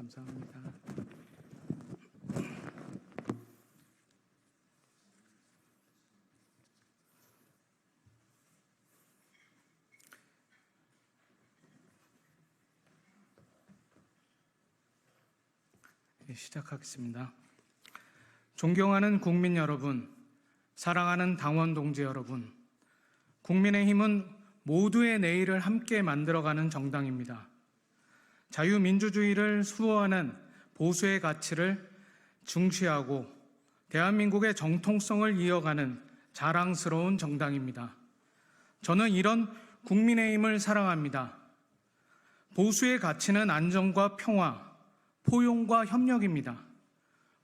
감사합니다. 시작하겠습니다. 존경하는 국민 여러분, 사랑하는 당원 동지 여러분, 국민의힘은 모두의 내일을 함께 만들어가는 정당입니다. 자유민주주의를 수호하는 보수의 가치를 중시하고 대한민국의 정통성을 이어가는 자랑스러운 정당입니다. 저는 이런 국민의힘을 사랑합니다. 보수의 가치는 안정과 평화, 포용과 협력입니다.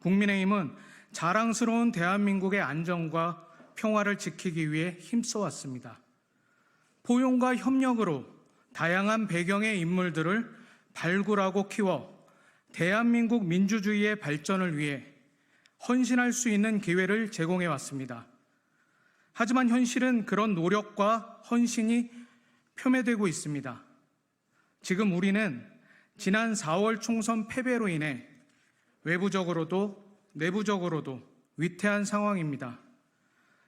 국민의힘은 자랑스러운 대한민국의 안정과 평화를 지키기 위해 힘써왔습니다. 포용과 협력으로 다양한 배경의 인물들을 발굴하고 키워 대한민국 민주주의의 발전을 위해 헌신할 수 있는 기회를 제공해 왔습니다. 하지만 현실은 그런 노력과 헌신이 폄훼되고 있습니다. 지금 우리는 지난 4월 총선 패배로 인해 외부적으로도 내부적으로도 위태한 상황입니다.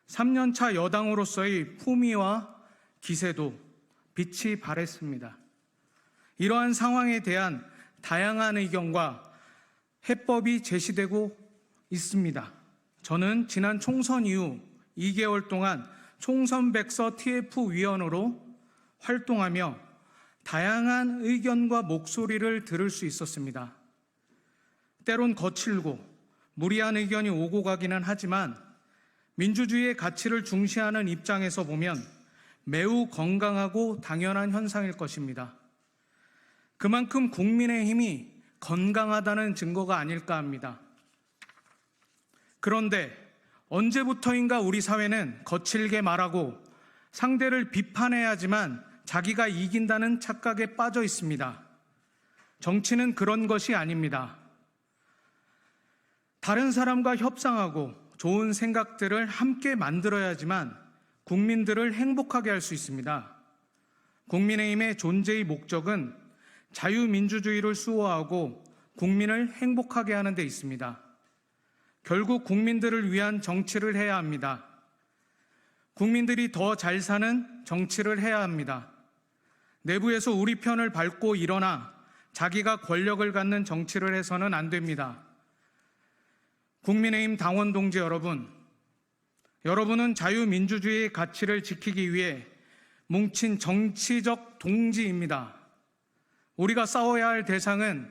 3년차 여당으로서의 품위와 기세도 빛이 발했습니다. 이러한 상황에 대한 다양한 의견과 해법이 제시되고 있습니다. 저는 지난 총선 이후 2개월 동안 총선백서 TF위원으로 활동하며 다양한 의견과 목소리를 들을 수 있었습니다. 때론 거칠고 무리한 의견이 오고 가기는 하지만 민주주의의 가치를 중시하는 입장에서 보면 매우 건강하고 당연한 현상일 것입니다. 그만큼 국민의힘이 건강하다는 증거가 아닐까 합니다. 그런데 언제부터인가 우리 사회는 거칠게 말하고 상대를 비판해야지만 자기가 이긴다는 착각에 빠져 있습니다. 정치는 그런 것이 아닙니다. 다른 사람과 협상하고 좋은 생각들을 함께 만들어야지만 국민들을 행복하게 할 수 있습니다. 국민의힘의 존재의 목적은 자유민주주의를 수호하고 국민을 행복하게 하는 데 있습니다. 결국 국민들을 위한 정치를 해야 합니다. 국민들이 더 잘 사는 정치를 해야 합니다. 내부에서 우리 편을 밟고 일어나 자기가 권력을 갖는 정치를 해서는 안 됩니다. 국민의힘 당원 동지 여러분, 여러분은 자유민주주의의 가치를 지키기 위해 뭉친 정치적 동지입니다. 우리가 싸워야 할 대상은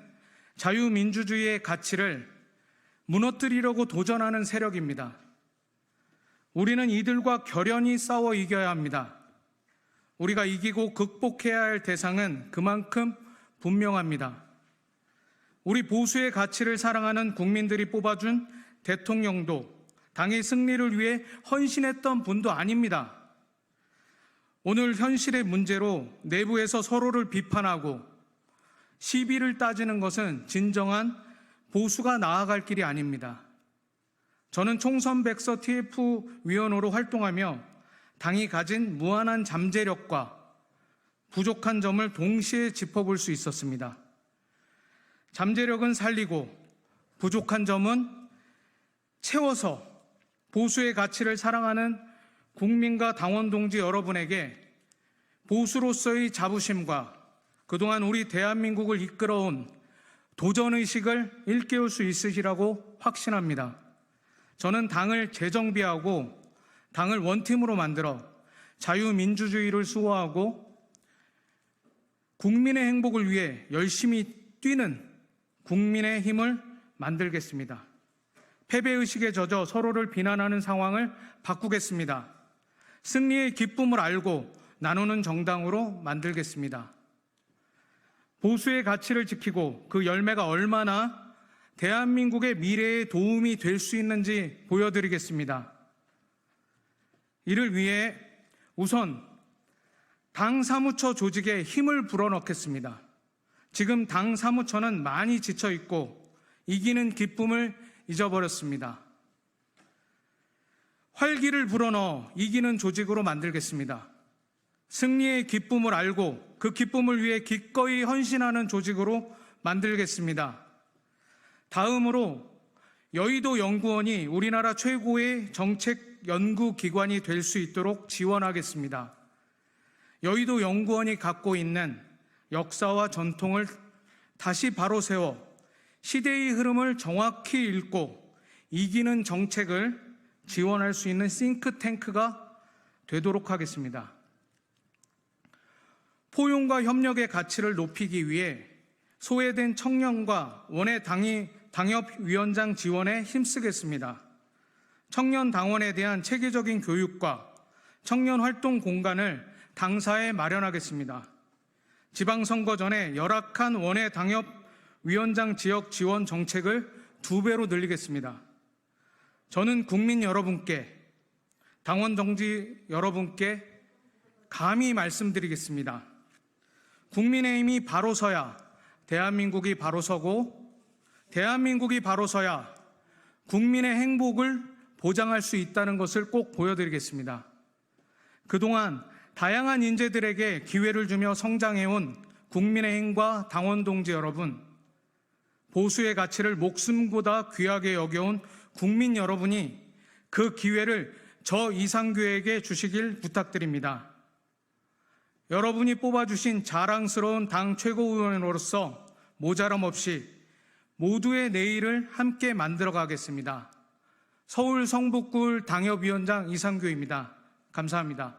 자유민주주의의 가치를 무너뜨리려고 도전하는 세력입니다. 우리는 이들과 결연히 싸워 이겨야 합니다. 우리가 이기고 극복해야 할 대상은 그만큼 분명합니다. 우리 보수의 가치를 사랑하는 국민들이 뽑아준 대통령도 당의 승리를 위해 헌신했던 분도 아닙니다. 오늘 현실의 문제로 내부에서 서로를 비판하고 시비를 따지는 것은 진정한 보수가 나아갈 길이 아닙니다. 저는 총선백서 TF위원으로 활동하며 당이 가진 무한한 잠재력과 부족한 점을 동시에 짚어볼 수 있었습니다. 잠재력은 살리고 부족한 점은 채워서 보수의 가치를 사랑하는 국민과 당원 동지 여러분에게 보수로서의 자부심과 그동안 우리 대한민국을 이끌어온 도전의식을 일깨울 수 있으시라고 확신합니다. 저는 당을 재정비하고 당을 원팀으로 만들어 자유민주주의를 수호하고 국민의 행복을 위해 열심히 뛰는 국민의 힘을 만들겠습니다. 패배의식에 젖어 서로를 비난하는 상황을 바꾸겠습니다. 승리의 기쁨을 알고 나누는 정당으로 만들겠습니다. 보수의 가치를 지키고 그 열매가 얼마나 대한민국의 미래에 도움이 될 수 있는지 보여드리겠습니다. 이를 위해 우선 당 사무처 조직에 힘을 불어넣겠습니다. 지금 당 사무처는 많이 지쳐있고 이기는 기쁨을 잊어버렸습니다. 활기를 불어넣어 이기는 조직으로 만들겠습니다. 승리의 기쁨을 알고 그 기쁨을 위해 기꺼이 헌신하는 조직으로 만들겠습니다. 다음으로 여의도 연구원이 우리나라 최고의 정책 연구기관이 될 수 있도록 지원하겠습니다. 여의도 연구원이 갖고 있는 역사와 전통을 다시 바로 세워 시대의 흐름을 정확히 읽고 이기는 정책을 지원할 수 있는 싱크탱크가 되도록 하겠습니다. 포용과 협력의 가치를 높이기 위해 소외된 청년과 원외 당협위원장 지원에 힘쓰겠습니다. 청년 당원에 대한 체계적인 교육과 청년 활동 공간을 당사에 마련하겠습니다. 지방선거 전에 열악한 원외 당협위원장 지역 지원 정책을 2배로 늘리겠습니다. 저는 국민 여러분께, 당원 동지 여러분께 감히 말씀드리겠습니다. 국민의힘이 바로 서야 대한민국이 바로 서고, 대한민국이 바로 서야 국민의 행복을 보장할 수 있다는 것을 꼭 보여드리겠습니다. 그동안 다양한 인재들에게 기회를 주며 성장해온 국민의힘과 당원 동지 여러분, 보수의 가치를 목숨보다 귀하게 여겨온 국민 여러분이 그 기회를 저 이상규에게 주시길 부탁드립니다. 여러분이 뽑아주신 자랑스러운 당 최고위원으로서 모자람 없이 모두의 내일을 함께 만들어 가겠습니다. 서울 성북구 당협위원장 이상규입니다. 감사합니다.